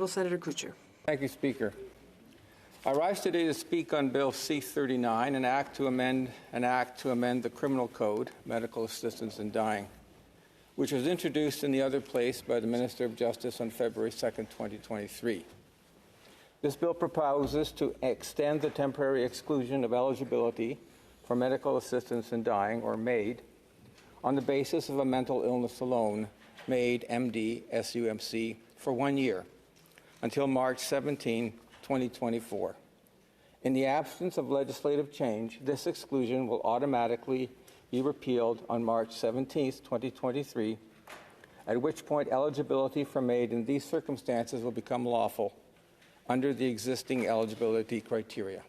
Honourable Senator Kutcher. Thank you, Speaker. I rise today to speak on Bill C-39, an act to amend the Criminal Code, Medical Assistance in Dying, which was introduced in the other place by the Minister of Justice on February 2, 2023. This bill proposes to extend the temporary exclusion of eligibility for medical assistance in dying, or MAID, on the basis of a mental illness alone, MAID, MD, SUMC, for 1 year, until March 17, 2024. In the absence of legislative change, this exclusion will automatically be repealed on March 17, 2023, at which point eligibility for MAID in these circumstances will become lawful under the existing eligibility criteria.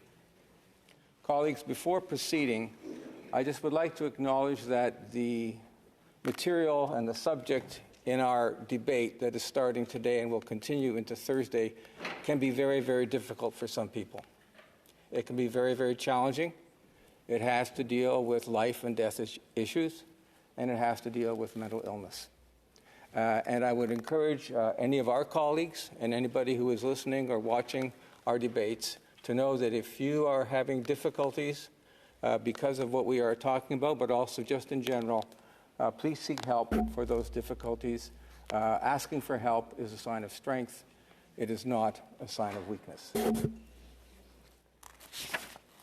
Colleagues, before proceeding, I just would like to acknowledge that the material and the subject in our debate that is starting today and will continue into Thursday can be very, very difficult for some people. It can be very, very challenging. It has to deal with life and death issues, and it has to deal with mental illness. And I would encourage any of our colleagues and anybody who is listening or watching our debates to know that if you are having difficulties because of what we are talking about, but also just in general, please seek help for those difficulties. Asking for help is a sign of strength. It is not a sign of weakness.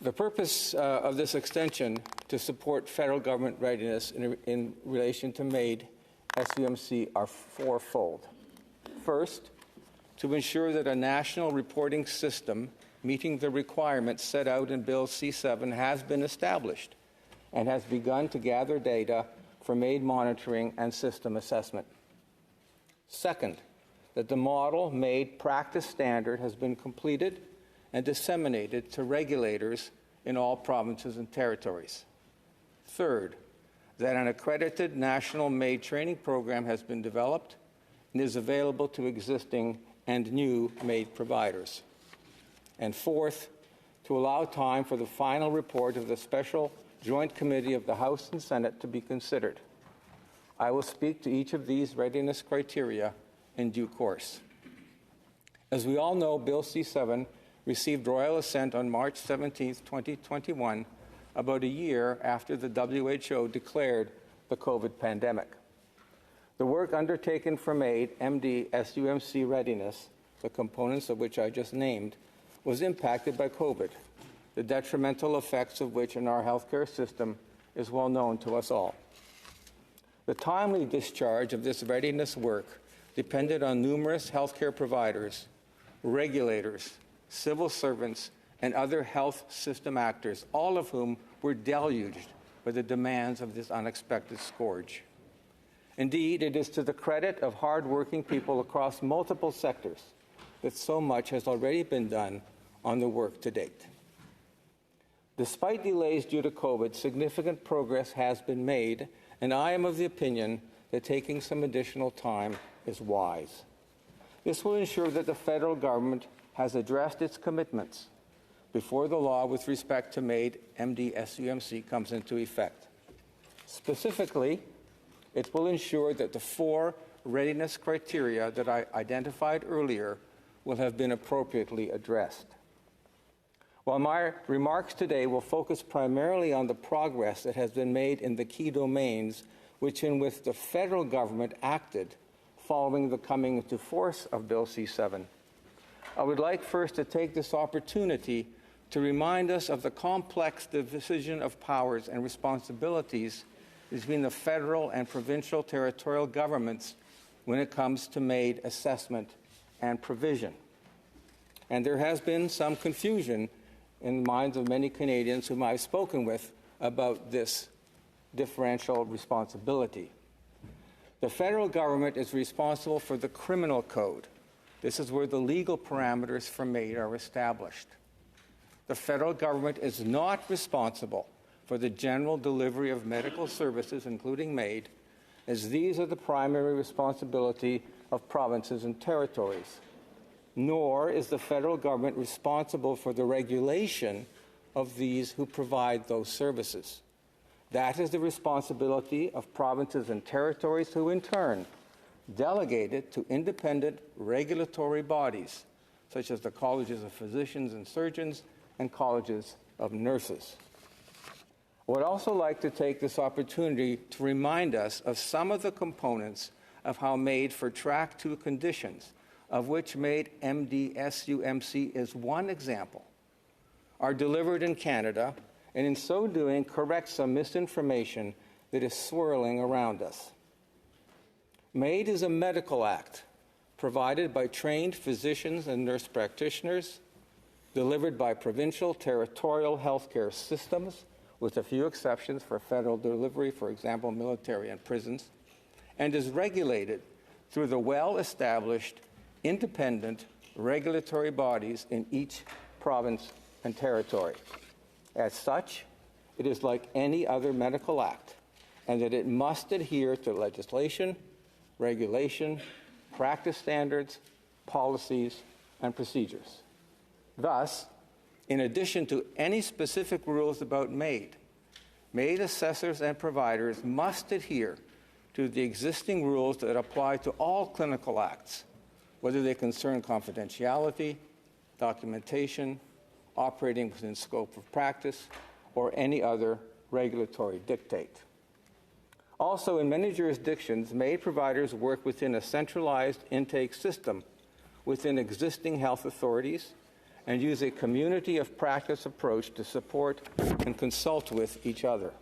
The purpose of this extension to support federal government readiness in relation to MAID SUMC are fourfold. First, to ensure that a national reporting system meeting the requirements set out in Bill C-7 has been established and has begun to gather data for MAID monitoring and system assessment. Second, that the model MAID practice standard has been completed and disseminated to regulators in all provinces and territories. Third, that an accredited national MAID training program has been developed and is available to existing and new MAID providers. And fourth, to allow time for the final report of the Special Joint Committee of the House and Senate to be considered. I will speak to each of these readiness criteria in due course. As we all know, Bill C-7 received royal assent on March 17, 2021, about a year after the WHO declared the COVID pandemic. The work undertaken for MAID, MD, SUMC readiness, the components of which I just named, was impacted by COVID, the detrimental effects of which in our healthcare system is well known to us all. The timely discharge of this readiness work depended on numerous healthcare providers, regulators, civil servants, and other health system actors, all of whom were deluged by the demands of this unexpected scourge. Indeed, it is to the credit of hard-working people across multiple sectors that so much has already been done on the work to date. Despite delays due to COVID, significant progress has been made, and I am of the opinion that taking some additional time is wise. This will ensure that the federal government has addressed its commitments before the law with respect to MAID MD SUMC comes into effect. Specifically, it will ensure that the 4 readiness criteria that I identified earlier will have been appropriately addressed. While my remarks today will focus primarily on the progress that has been made in the key domains in which the federal government acted following the coming into force of Bill C-7, I would like first to take this opportunity to remind us of the complex division of powers and responsibilities between the federal and provincial territorial governments when it comes to MAID assessment and provision. And there has been some confusion in the minds of many Canadians whom I've spoken with about this differential responsibility. The federal government is responsible for the criminal code. This is where the legal parameters for MAID are established. The federal government is not responsible for the general delivery of medical services, including MAID, as these are the primary responsibility of provinces and territories. Nor is the federal government responsible for the regulation of these who provide those services. That is the responsibility of provinces and territories who, in turn, delegated to independent regulatory bodies, such as the colleges of physicians and surgeons and colleges of nurses. I would also like to take this opportunity to remind us of some of the components of how MAID for Track 2 conditions, of which MAID MD-SUMC is one example, are delivered in Canada, and in so doing correct some misinformation that is swirling around us. MAID is a medical act provided by trained physicians and nurse practitioners, delivered by provincial territorial healthcare systems, with a few exceptions for federal delivery, for example, military and prisons, and is regulated through the well-established independent regulatory bodies in each province and territory. As such, it is like any other medical act, and that it must adhere to legislation, regulation, practice standards, policies, and procedures. Thus, in addition to any specific rules about MAID, MAID assessors and providers must adhere to the existing rules that apply to all clinical acts, whether they concern confidentiality, documentation, operating within scope of practice, or any other regulatory dictate. Also, in many jurisdictions, MAID providers work within a centralized intake system within existing health authorities and use a community of practice approach to support and consult with each other.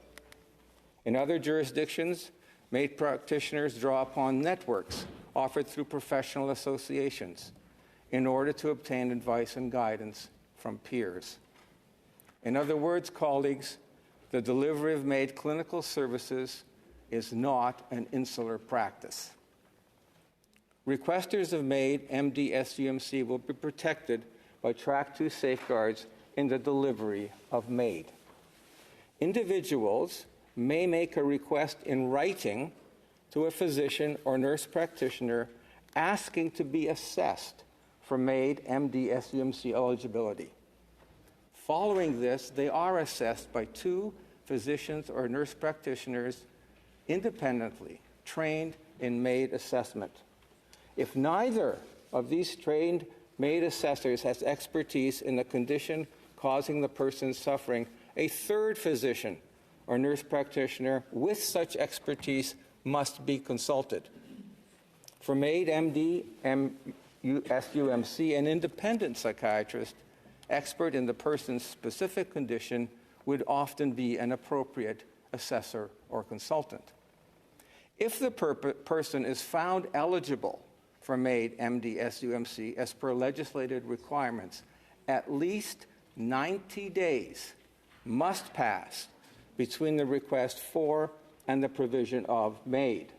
In other jurisdictions, MAID practitioners draw upon networks offered through professional associations in order to obtain advice and guidance from peers. In other words, colleagues, the delivery of MAID clinical services is not an insular practice. Requesters of MAID MD-SUMC will be protected by Track 2 safeguards in the delivery of MAID. Individuals may make a request in writing to a physician or nurse practitioner asking to be assessed for MAID MD-SUMC eligibility. Following this, they are assessed by 2 physicians or nurse practitioners independently trained in MAID assessment. If neither of these trained MAID assessors has expertise in the condition causing the person suffering, a 3rd physician or nurse practitioner with such expertise must be consulted. For MAID MD-SUMC, an independent psychiatrist expert in the person's specific condition would often be an appropriate assessor or consultant. If the person is found eligible for MAID MD-SUMC as per legislated requirements, at least 90 days must pass between the request for and the provision of MAID.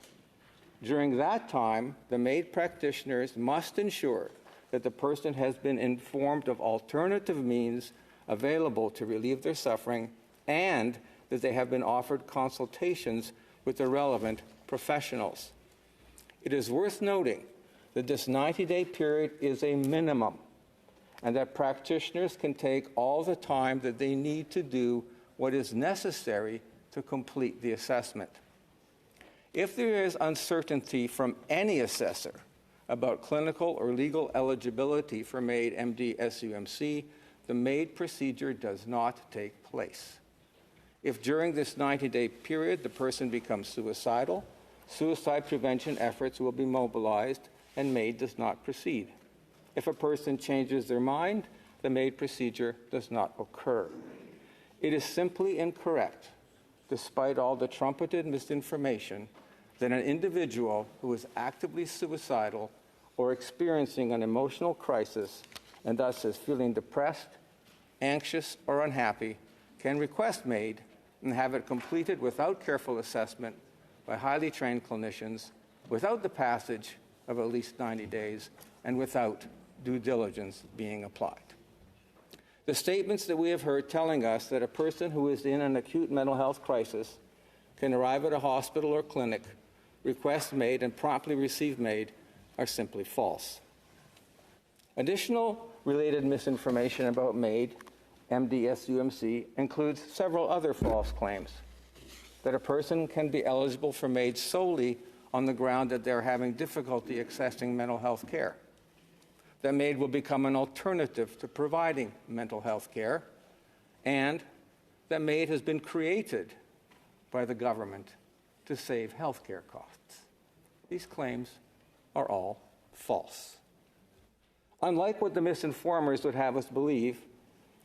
During that time, the MAID practitioners must ensure that the person has been informed of alternative means available to relieve their suffering and that they have been offered consultations with the relevant professionals. It is worth noting that this 90-day period is a minimum and that practitioners can take all the time that they need to do what is necessary to complete the assessment. If there is uncertainty from any assessor about clinical or legal eligibility for MAID MD-SUMC, the MAID procedure does not take place. If during this 90-day period the person becomes suicidal, suicide prevention efforts will be mobilized and MAID does not proceed. If a person changes their mind, the MAID procedure does not occur. It is simply incorrect, despite all the trumpeted misinformation, that an individual who is actively suicidal or experiencing an emotional crisis and thus is feeling depressed, anxious, or unhappy can request MAID and have it completed without careful assessment by highly trained clinicians, without the passage of at least 90 days, and without due diligence being applied. The statements that we have heard telling us that a person who is in an acute mental health crisis can arrive at a hospital or clinic, request MAID, and promptly receive MAID are simply false. Additional related misinformation about MAID MD-SUMC includes several other false claims: that a person can be eligible for MAID solely on the ground that they're having difficulty accessing mental health care. That MAID will become an alternative to providing mental health care, and that MAID has been created by the government to save health care costs. These claims are all false. Unlike what the misinformers would have us believe,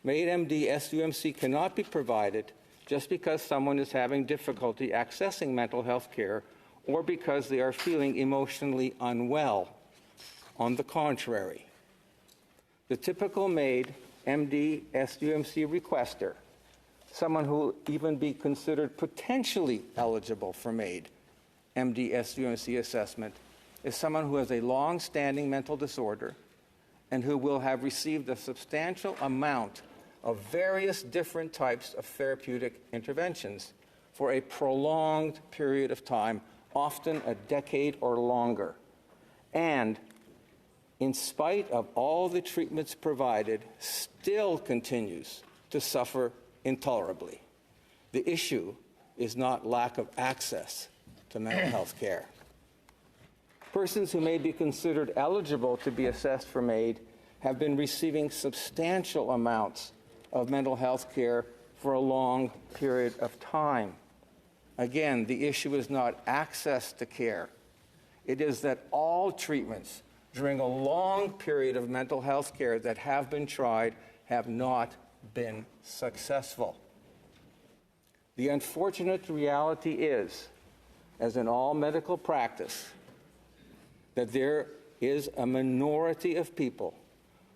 MAID MD SUMC cannot be provided just because someone is having difficulty accessing mental health care or because they are feeling emotionally unwell. On the contrary, the typical MAID MD SUMC requester, someone who will even be considered potentially eligible for MAID MD SUMC assessment, is someone who has a long-standing mental disorder and who will have received a substantial amount of various different types of therapeutic interventions for a prolonged period of time, often a decade or longer. And in spite of all the treatments provided, still continues to suffer intolerably. The issue is not lack of access to mental health care. Persons who may be considered eligible to be assessed for MAID have been receiving substantial amounts of mental health care for a long period of time. Again, the issue is not access to care. It is that all treatments during a long period of mental health care that have been tried have not been successful. The unfortunate reality is, as in all medical practice, that there is a minority of people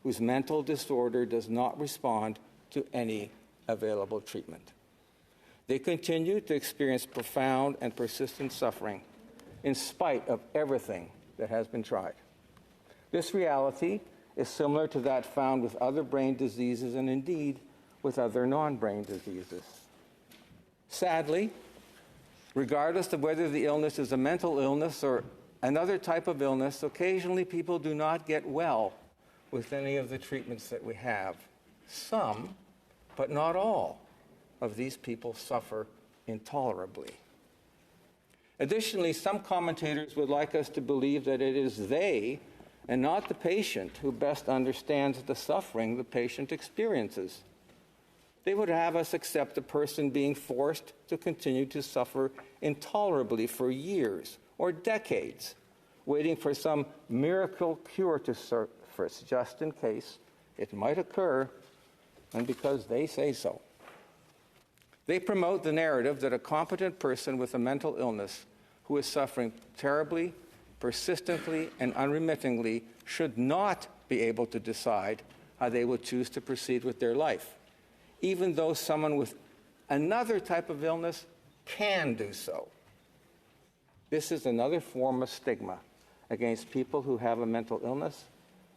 whose mental disorder does not respond to any available treatment. They continue to experience profound and persistent suffering in spite of everything that has been tried. This reality is similar to that found with other brain diseases and indeed with other non-brain diseases. Sadly, regardless of whether the illness is a mental illness or another type of illness, occasionally people do not get well with any of the treatments that we have. Some, but not all, of these people suffer intolerably. Additionally, some commentators would like us to believe that it is they and not the patient who best understands the suffering the patient experiences. They would have us accept the person being forced to continue to suffer intolerably for years or decades, waiting for some miracle cure to surface just in case it might occur, and because they say so. They promote the narrative that a competent person with a mental illness who is suffering terribly, persistently, and unremittingly should not be able to decide how they will choose to proceed with their life, even though someone with another type of illness can do so. This is another form of stigma against people who have a mental illness,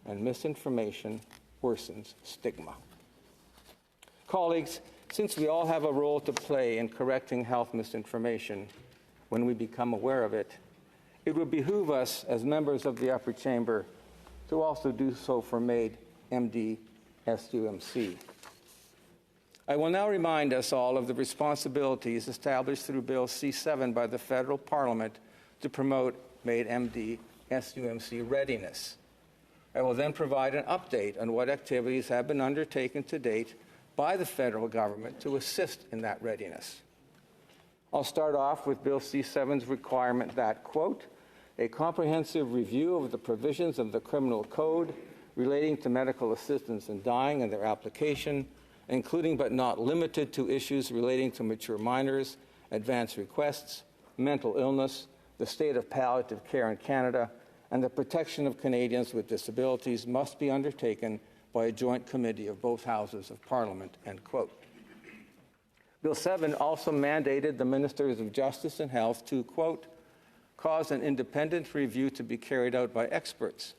and misinformation worsens stigma. Colleagues, since we all have a role to play in correcting health misinformation when we become aware of it, it would behoove us as members of the upper chamber to also do so for MAID MD SUMC. I will now remind us all of the responsibilities established through Bill C-7 by the federal parliament to promote MAID MD SUMC readiness. I will then provide an update on what activities have been undertaken to date by the federal government to assist in that readiness. I'll start off with Bill C-7's requirement that, quote, a comprehensive review of the provisions of the criminal code relating to medical assistance in dying and their application, including but not limited to issues relating to mature minors, advance requests, mental illness, the state of palliative care in Canada, and the protection of Canadians with disabilities must be undertaken by a joint committee of both houses of Parliament, end quote. Bill 7 also mandated the Ministers of Justice and Health to, quote, cause an independent review to be carried out by experts,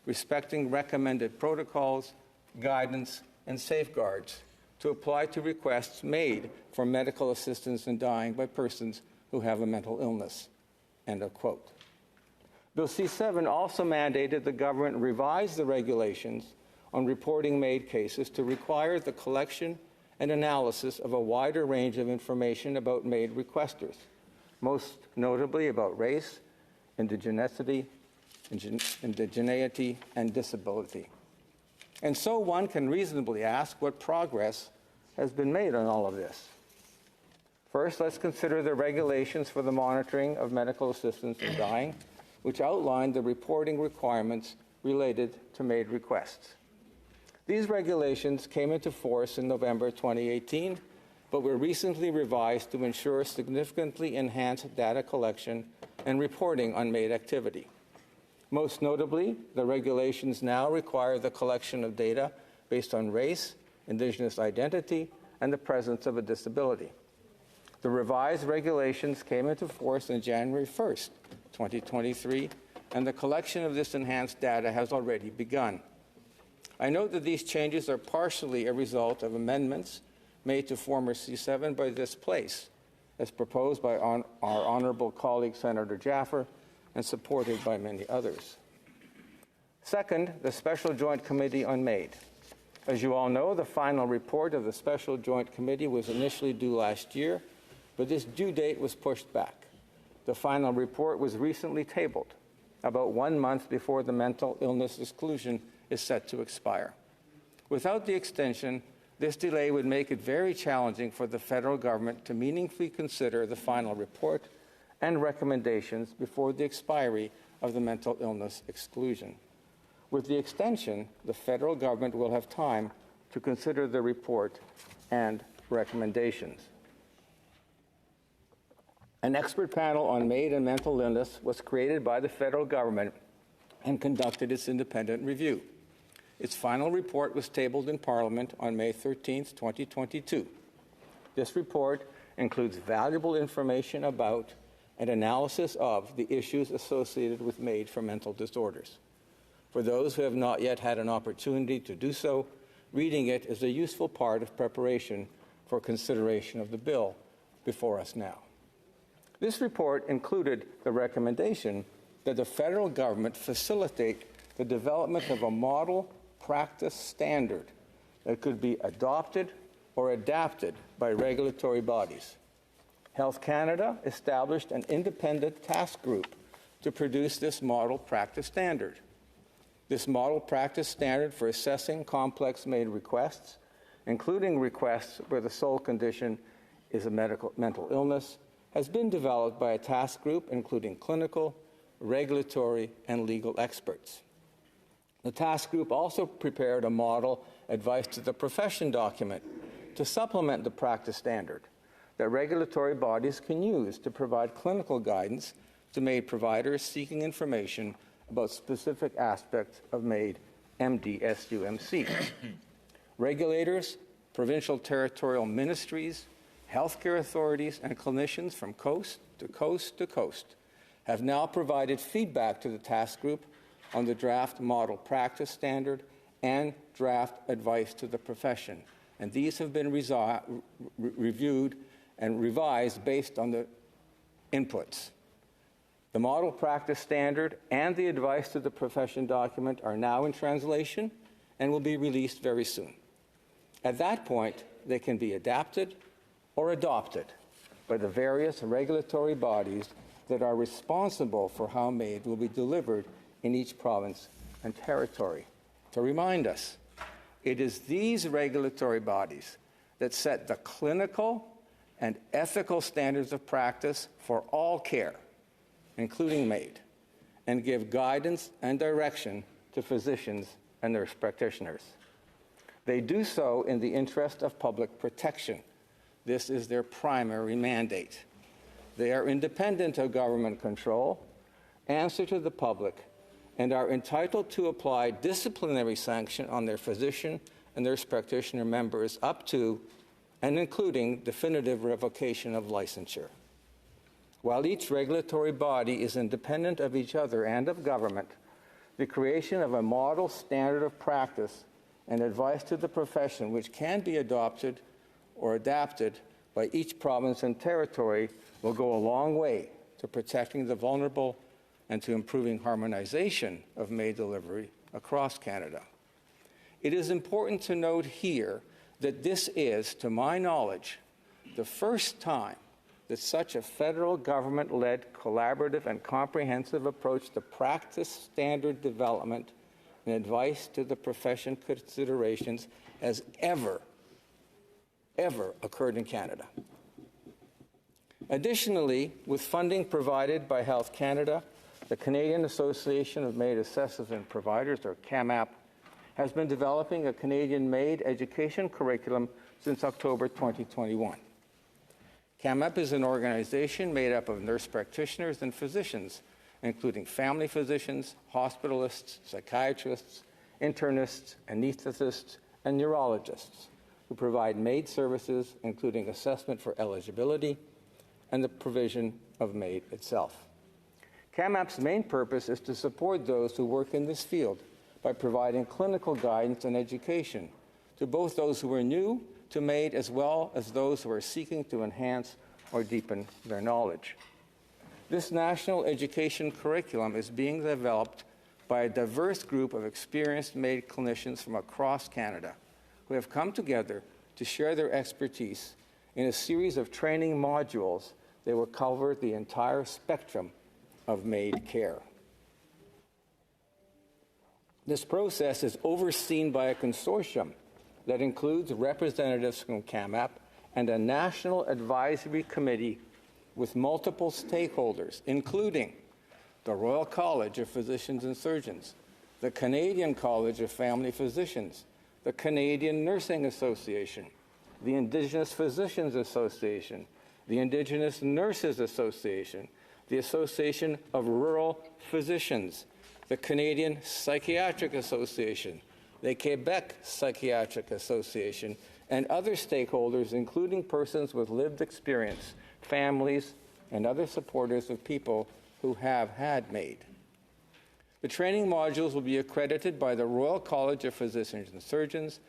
respecting recommended protocols, guidance, and safeguards to apply to requests made for medical assistance in dying by persons who have a mental illness, end of quote. Bill C-7 also mandated the government revise the regulations on reporting MAID cases to require the collection and analysis of a wider range of information about MAID requesters, most notably about race, indigeneity, and disability. And so one can reasonably ask what progress has been made on all of this. First, let's consider the regulations for the monitoring of medical assistance in dying, which outline the reporting requirements related to MAID requests. These regulations came into force in November 2018, but were recently revised to ensure significantly enhanced data collection and reporting on MAID activity. Most notably, the regulations now require the collection of data based on race, indigenous identity, and the presence of a disability. The revised regulations came into force on January 1st, 2023, and the collection of this enhanced data has already begun. I note that these changes are partially a result of amendments made to former C7 by this place, as proposed by our honorable colleague Senator Jaffer and supported by many others. Second, the Special Joint Committee on MAID. As you all know, the final report of the Special Joint Committee was initially due last year, but this due date was pushed back. The final report was recently tabled, about 1 month before the mental illness exclusion is set to expire. Without the extension, this delay would make it very challenging for the federal government to meaningfully consider the final report and recommendations before the expiry of the mental illness exclusion. With the extension, the federal government will have time to consider the report and recommendations. An expert panel on MAID and mental illness was created by the federal government and conducted its independent review. Its final report was tabled in Parliament on May 13, 2022. This report includes valuable information about and analysis of the issues associated with MAID for mental disorders. For those who have not yet had an opportunity to do so, reading it is a useful part of preparation for consideration of the bill before us now. This report included the recommendation that the federal government facilitate the development of a model practice standard that could be adopted or adapted by regulatory bodies. Health Canada established an independent task group to produce this model practice standard. This model practice standard for assessing complex MAID requests, including requests where the sole condition is a mental illness, has been developed by a task group including clinical, regulatory, and legal experts. The task group also prepared a model advice to the profession document to supplement the practice standard that regulatory bodies can use to provide clinical guidance to MAID providers seeking information about specific aspects of MAID MDSUMC. Regulators, provincial territorial ministries, healthcare authorities, and clinicians from coast to coast to coast have now provided feedback to the task group on the draft model practice standard and draft advice to the profession. And these have been reviewed and revised based on the inputs. The model practice standard and the advice to the profession document are now in translation and will be released very soon. At that point, they can be adapted or adopted by the various regulatory bodies that are responsible for how MAID will be delivered in each province and territory. To remind us, it is these regulatory bodies that set the clinical and ethical standards of practice for all care, including MAID, and give guidance and direction to physicians and nurse practitioners. They do so in the interest of public protection. This is their primary mandate. They are independent of government control, answer to the public, and are entitled to apply disciplinary sanction on their physician and nurse practitioner members up to and including definitive revocation of licensure. While each regulatory body is independent of each other and of government, the creation of a model standard of practice and advice to the profession which can be adopted or adapted by each province and territory will go a long way to protecting the vulnerable and to improving harmonization of MAID delivery across Canada. It is important to note here that this is, to my knowledge, the first time that such a federal government-led collaborative and comprehensive approach to practice standard development and advice to the profession considerations has ever occurred in Canada. Additionally, with funding provided by Health Canada, the Canadian Association of MAID Assessors and Providers, or CAMAP, has been developing a Canadian MAID education curriculum since October 2021. CAMAP is an organization made up of nurse practitioners and physicians, including family physicians, hospitalists, psychiatrists, internists, anesthetists, and neurologists, who provide MAID services, including assessment for eligibility and the provision of MAID itself. CAMAP's main purpose is to support those who work in this field by providing clinical guidance and education to both those who are new to MAID as well as those who are seeking to enhance or deepen their knowledge. This national education curriculum is being developed by a diverse group of experienced MAID clinicians from across Canada who have come together to share their expertise in a series of training modules that will cover the entire spectrum of MAID care. This process is overseen by a consortium that includes representatives from CAMAP and a national advisory committee with multiple stakeholders, including the Royal College of Physicians and Surgeons, the Canadian College of Family Physicians, the Canadian Nursing Association, the Indigenous Physicians Association, the Indigenous Nurses Association, the Association of Rural Physicians, the Canadian Psychiatric Association, the Quebec Psychiatric Association, and other stakeholders, including persons with lived experience, families, and other supporters of people who have had MAID. The training modules will be accredited by the Royal College of Physicians and Surgeons,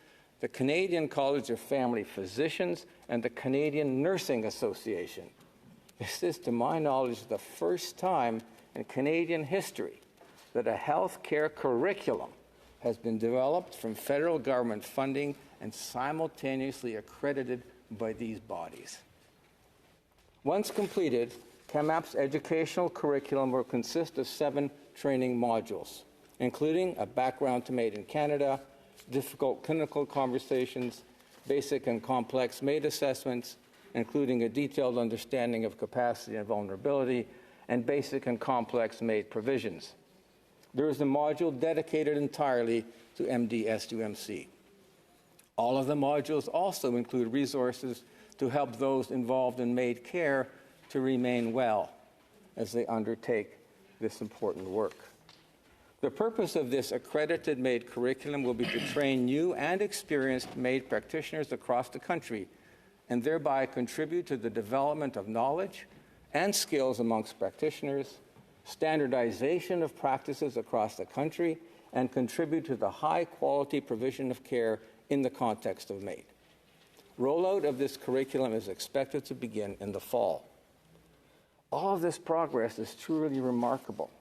the Canadian College of Family Physicians, and the Canadian Nursing Association. This is, to my knowledge, the first time in Canadian history that a health care curriculum has been developed from federal government funding and simultaneously accredited by these bodies. Once completed, CAMAP's educational curriculum will consist of 7 training modules, including a background to MAID in Canada, difficult clinical conversations, basic and complex MAID assessments, including a detailed understanding of capacity and vulnerability, and basic and complex MAID provisions. There is a module dedicated entirely to MD-SUMC. All of the modules also include resources to help those involved in MAID care to remain well as they undertake this important work. The purpose of this accredited MAID curriculum will be to train new and experienced MAID practitioners across the country and thereby contribute to the development of knowledge and skills amongst practitioners, standardization of practices across the country, and contribute to the high-quality provision of care in the context of MAID. Rollout of this curriculum is expected to begin in the fall. All of this progress is truly remarkable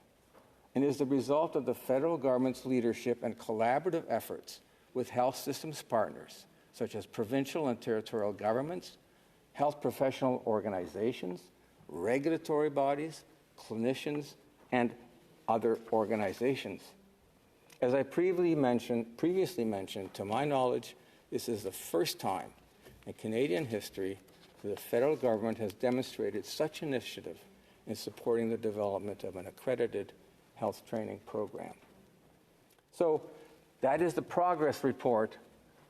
and is the result of the federal government's leadership and collaborative efforts with health systems partners, such as provincial and territorial governments, health professional organizations, regulatory bodies, clinicians, and other organizations. As I previously mentioned, to my knowledge, this is the first time in Canadian history that the federal government has demonstrated such initiative in supporting the development of an accredited health training program. So that is the progress report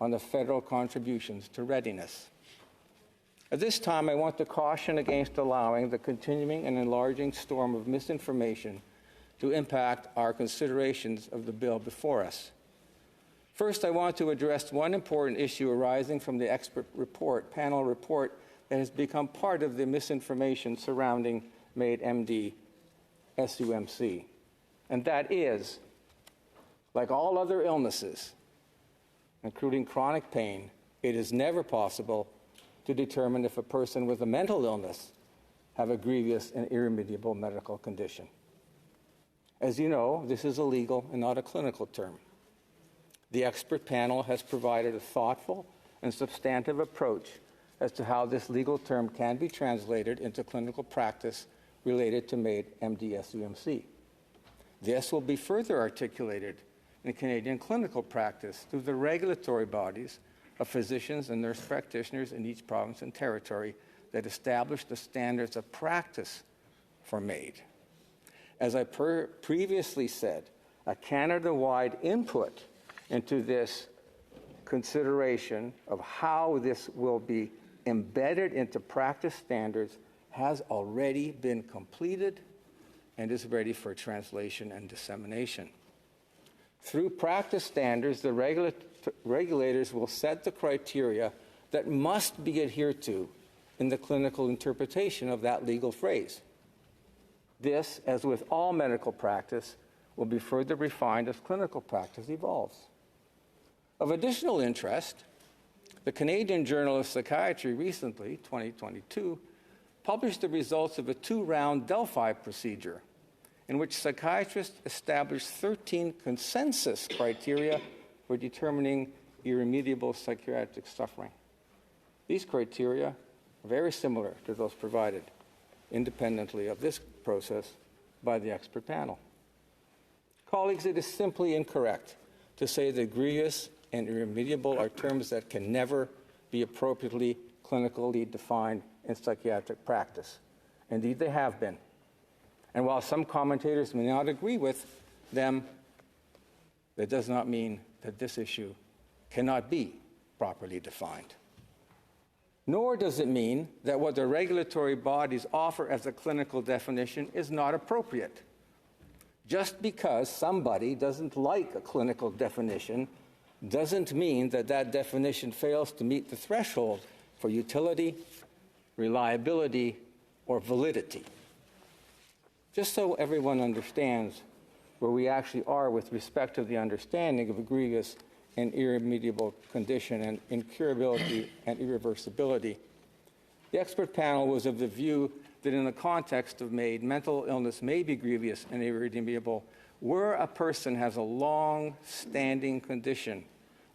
on the federal contributions to Readiness. At this time, I want to caution against allowing the continuing and enlarging storm of misinformation to impact our considerations of the bill before us. First, I want to address one important issue arising from the expert panel report that has become part of the misinformation surrounding MAID MD SUMC. And that is, like all other illnesses, including chronic pain, it is never possible to determine if a person with a mental illness have a grievous and irremediable medical condition. As you know, this is a legal and not a clinical term. The expert panel has provided a thoughtful and substantive approach as to how this legal term can be translated into clinical practice related to MAID MD-SUMC. This will be further articulated in Canadian clinical practice through the regulatory bodies of physicians and nurse practitioners in each province and territory that establish the standards of practice for MAID. As I previously said, a Canada-wide input into this consideration of how this will be embedded into practice standards has already been completed and is ready for translation and dissemination. Through practice standards, the regulators will set the criteria that must be adhered to in the clinical interpretation of that legal phrase. This, as with all medical practice, will be further refined as clinical practice evolves. Of additional interest, the Canadian Journal of Psychiatry recently, 2022, published the results of a 2-round Delphi procedure in which psychiatrists established 13 consensus criteria for determining irremediable psychiatric suffering. These criteria are very similar to those provided independently of this process by the expert panel. Colleagues, it is simply incorrect to say that grievous and irremediable are terms that can never be appropriately clinically defined in psychiatric practice. Indeed, they have been. And while some commentators may not agree with them, that does not mean that this issue cannot be properly defined. Nor does it mean that what the regulatory bodies offer as a clinical definition is not appropriate. Just because somebody doesn't like a clinical definition doesn't mean that that definition fails to meet the threshold for utility, reliability, or validity. Just so everyone understands where we actually are with respect to the understanding of a grievous and irremediable condition and incurability and irreversibility, the expert panel was of the view that in the context of MAID, mental illness may be grievous and irremediable where a person has a long-standing condition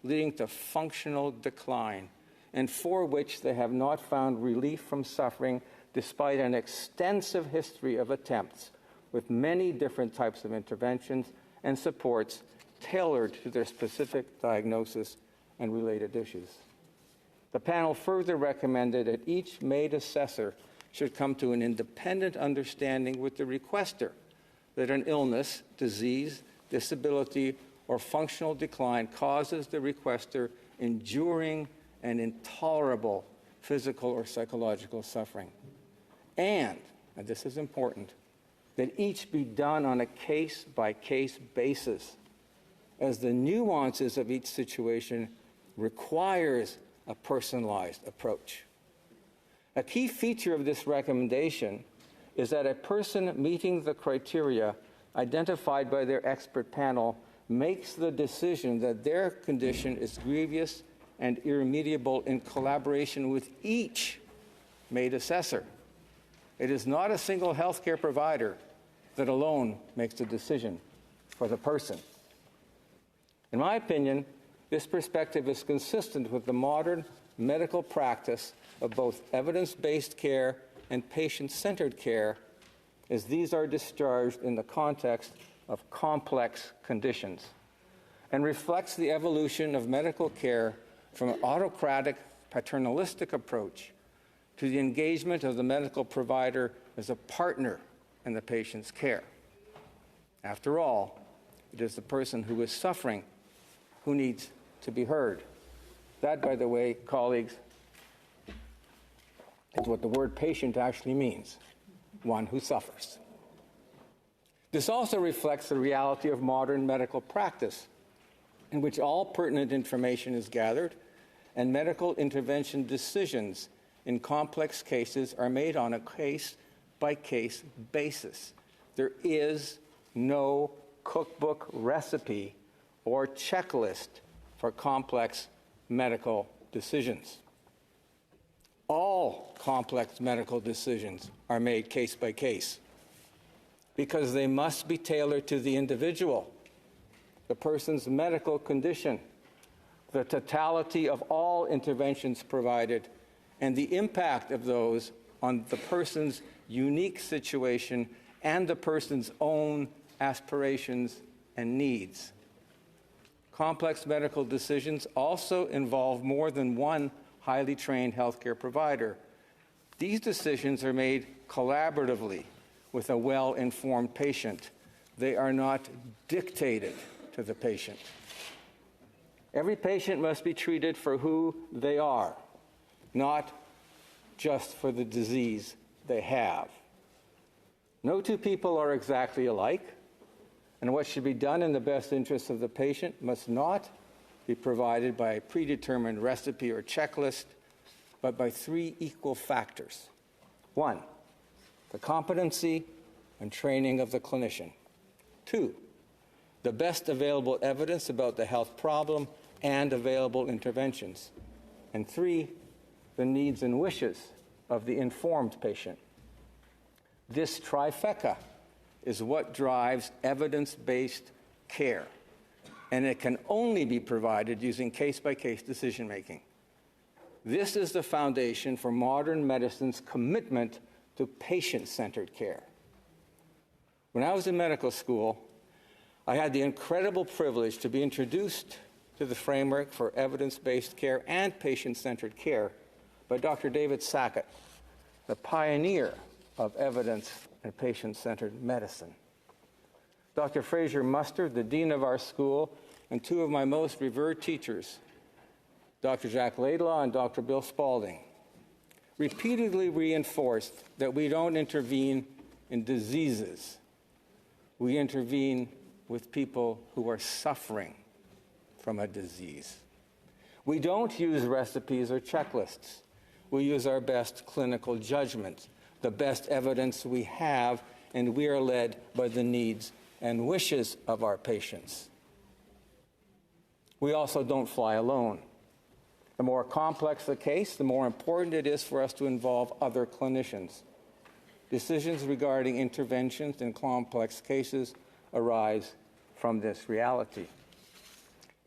leading to functional decline and for which they have not found relief from suffering despite an extensive history of attempts with many different types of interventions and supports tailored to their specific diagnosis and related issues. The panel further recommended that each MAID assessor should come to an independent understanding with the requester that an illness, disease, disability, or functional decline causes the requester enduring and intolerable physical or psychological suffering. And this is important, that each be done on a case-by-case basis, as the nuances of each situation requires a personalized approach. A key feature of this recommendation is that a person meeting the criteria identified by their expert panel makes the decision that their condition is grievous and irremediable in collaboration with each MAID assessor. It is not a single healthcare provider that alone makes the decision for the person. In my opinion, this perspective is consistent with the modern medical practice of both evidence-based care and patient-centered care, as these are discharged in the context of complex conditions, and reflects the evolution of medical care from an autocratic, paternalistic approach to the engagement of the medical provider as a partner in the patient's care. After all, it is the person who is suffering who needs to be heard. That, by the way, colleagues, is what the word patient actually means, one who suffers. This also reflects the reality of modern medical practice, in which all pertinent information is gathered and medical intervention decisions in complex cases are made on a case-by-case basis. There is no cookbook recipe or checklist for complex medical decisions. All complex medical decisions are made case by case because they must be tailored to the individual, the person's medical condition, the totality of all interventions provided, and the impact of those on the person's unique situation and the person's own aspirations and needs. Complex medical decisions also involve more than one highly trained healthcare provider. These decisions are made collaboratively with a well-informed patient. They are not dictated to the patient. Every patient must be treated for who they are, not just for the disease they have. No two people are exactly alike, and what should be done in the best interest of the patient must not be provided by a predetermined recipe or checklist, but by three equal factors. One, the competency and training of the clinician. Two, the best available evidence about the health problem and available interventions. And three, the needs and wishes of the informed patient. This trifecta is what drives evidence-based care, and it can only be provided using case-by-case decision-making. This is the foundation for modern medicine's commitment to patient-centered care. When I was in medical school, I had the incredible privilege to be introduced to the framework for evidence-based care and patient-centered care by Dr. David Sackett, the pioneer of evidence and patient-centered medicine. Dr. Fraser Mustard, the dean of our school, and two of my most revered teachers, Dr. Jack Laidlaw and Dr. Bill Spaulding, repeatedly reinforced that we don't intervene in diseases. We intervene with people who are suffering from a disease. We don't use recipes or checklists. We use our best clinical judgment, the best evidence we have, and we are led by the needs and wishes of our patients. We also don't fly alone. The more complex the case, the more important it is for us to involve other clinicians. Decisions regarding interventions in complex cases arise from this reality.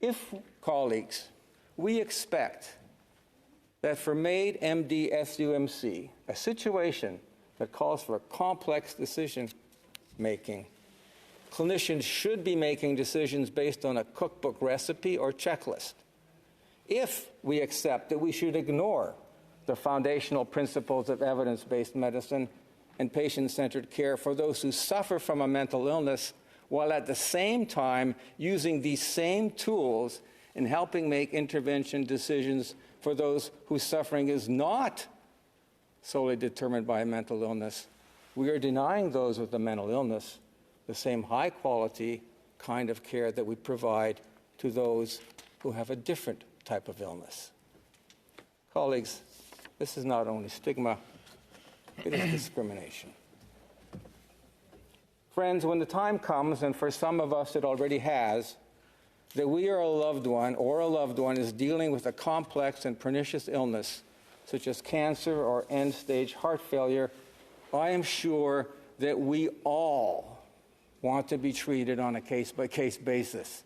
If, colleagues, we expect that for MAID, MD, SUMC, a situation that calls for complex decision-making, clinicians should be making decisions based on a cookbook recipe or checklist. If we accept that we should ignore the foundational principles of evidence-based medicine and patient-centered care for those who suffer from a mental illness, while at the same time using these same tools in helping make intervention decisions for those whose suffering is not solely determined by a mental illness, we are denying those with a mental illness the same high-quality kind of care that we provide to those who have a different type of illness. Colleagues, this is not only stigma, it is discrimination. Friends, when the time comes, and for some of us it already has, that we are a loved one or a loved one is dealing with a complex and pernicious illness, such as cancer or end-stage heart failure, I am sure that we all want to be treated on a case-by-case basis.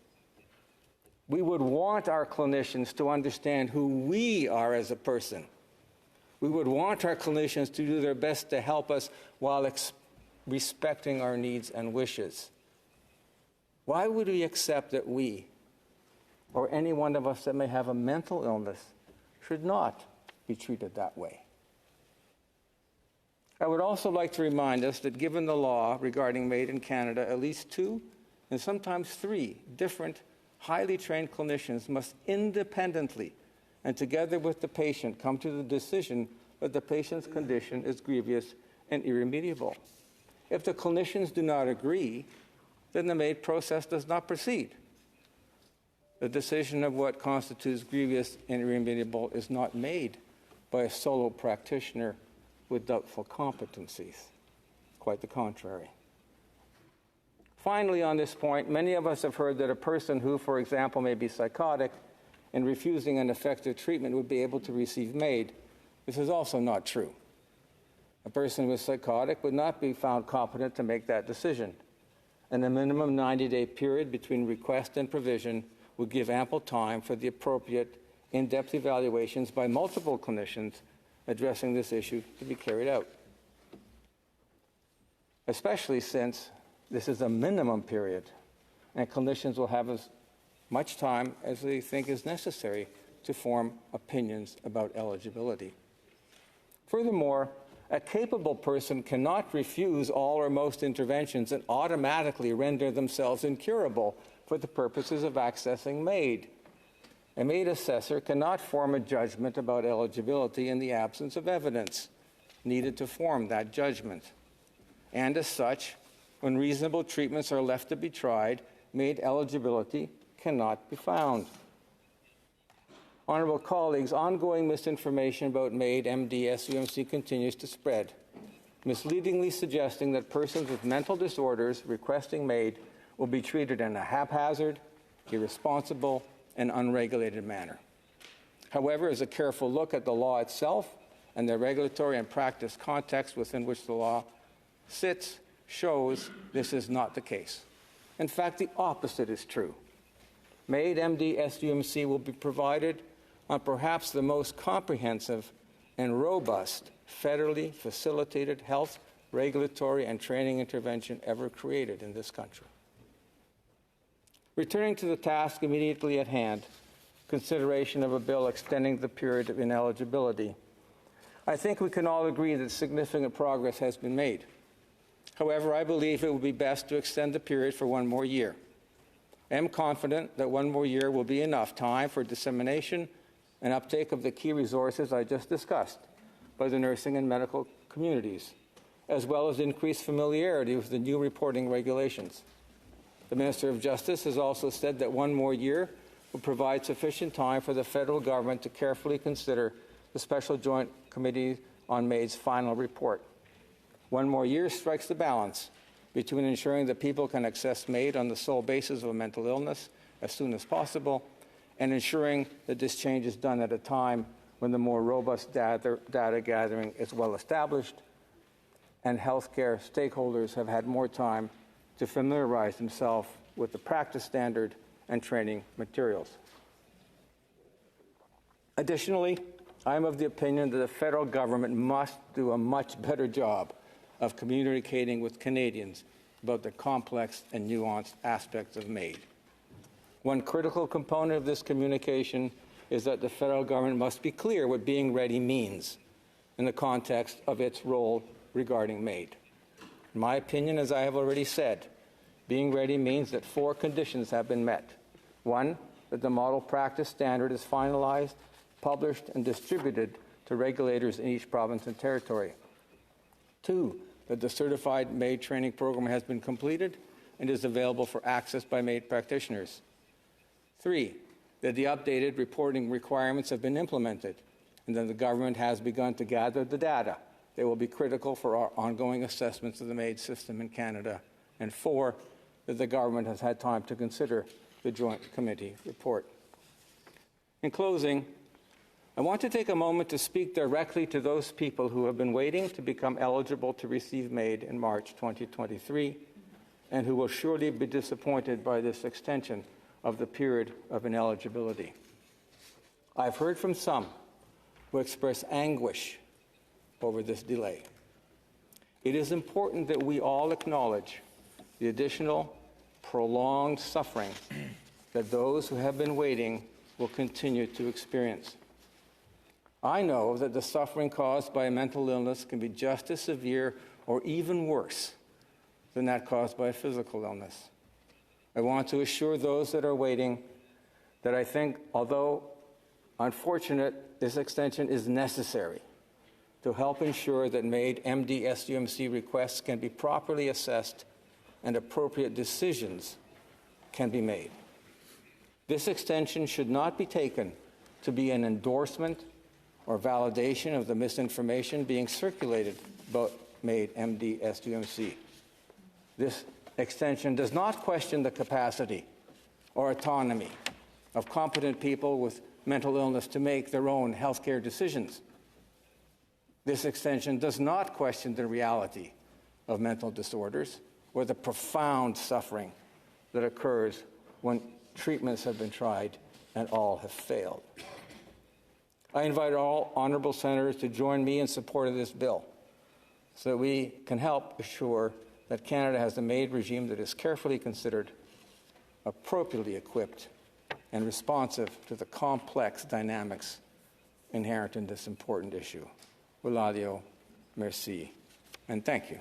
We would want our clinicians to understand who we are as a person. We would want our clinicians to do their best to help us while respecting our needs and wishes. Why would we accept that we, or any one of us that may have a mental illness, should not be treated that way? I would also like to remind us that given the law regarding MAID in Canada, at least 2 and sometimes 3 different highly trained clinicians must independently and together with the patient come to the decision that the patient's condition is grievous and irremediable. If the clinicians do not agree, then the MAID process does not proceed. The decision of what constitutes grievous and irremediable is not made by a solo practitioner with doubtful competencies. Quite the contrary. Finally, on this point, many of us have heard that a person who, for example, may be psychotic and refusing an effective treatment would be able to receive MAID. This is also not true. A person who is psychotic would not be found competent to make that decision, and a minimum 90-day period between request and provision would give ample time for the appropriate in-depth evaluations by multiple clinicians addressing this issue to be carried out, especially since this is a minimum period and clinicians will have as much time as they think is necessary to form opinions about eligibility. Furthermore, a capable person cannot refuse all or most interventions and automatically render themselves incurable for the purposes of accessing MAID. A MAID assessor cannot form a judgment about eligibility in the absence of evidence needed to form that judgment. And as such, when reasonable treatments are left to be tried, MAID eligibility cannot be found. Honourable colleagues, ongoing misinformation about MAID, MD, SUMC continues to spread, misleadingly suggesting that persons with mental disorders requesting MAID will be treated in a haphazard, irresponsible, and unregulated manner. However, as a careful look at the law itself and the regulatory and practice context within which the law sits shows this is not the case. In fact, the opposite is true. MAID, MD, SUMC will be provided on perhaps the most comprehensive and robust federally facilitated health, regulatory, and training intervention ever created in this country. Returning to the task immediately at hand, consideration of a bill extending the period of ineligibility, I think we can all agree that significant progress has been made. However, I believe it would be best to extend the period for one more year. I am confident that one more year will be enough time for dissemination and uptake of the key resources I just discussed by the nursing and medical communities, as well as increased familiarity with the new reporting regulations. The Minister of Justice has also said that one more year will provide sufficient time for the federal government to carefully consider the Special Joint Committee on MAID's final report. One more year strikes the balance between ensuring that people can access MAID on the sole basis of a mental illness as soon as possible and ensuring that this change is done at a time when the more robust data gathering is well established and healthcare stakeholders have had more time to familiarize themselves with the practice standard and training materials. Additionally, I am of the opinion that the federal government must do a much better job of communicating with Canadians about the complex and nuanced aspects of MAID. One critical component of this communication is that the federal government must be clear what being ready means in the context of its role regarding MAID. In my opinion, as I have already said, being ready means that 4 conditions have been met. 1, that the model practice standard is finalized, published, and distributed to regulators in each province and territory. 2, that the certified MAID training program has been completed and is available for access by MAID practitioners. 3, that the updated reporting requirements have been implemented and that the government has begun to gather the data that will be critical for our ongoing assessments of the MAID system in Canada. And 4, that the government has had time to consider the Joint Committee report. In closing, I want to take a moment to speak directly to those people who have been waiting to become eligible to receive MAID in March 2023 and who will surely be disappointed by this extension of the period of ineligibility. I've heard from some who express anguish over this delay. It is important that we all acknowledge the additional prolonged suffering that those who have been waiting will continue to experience. I know that the suffering caused by a mental illness can be just as severe or even worse than that caused by a physical illness. I want to assure those that are waiting that I think, although unfortunate, this extension is necessary to help ensure that MAID, MD, SUMC requests can be properly assessed and appropriate decisions can be made. This extension should not be taken to be an endorsement or validation of the misinformation being circulated about MAID, MD, SUMC. This extension does not question the capacity or autonomy of competent people with mental illness to make their own healthcare decisions. This extension does not question the reality of mental disorders or the profound suffering that occurs when treatments have been tried and all have failed. I invite all honorable senators to join me in support of this bill so that we can help assure that Canada has a MAID regime that is carefully considered, appropriately equipped, and responsive to the complex dynamics inherent in this important issue. Wilaudio, merci, and thank you.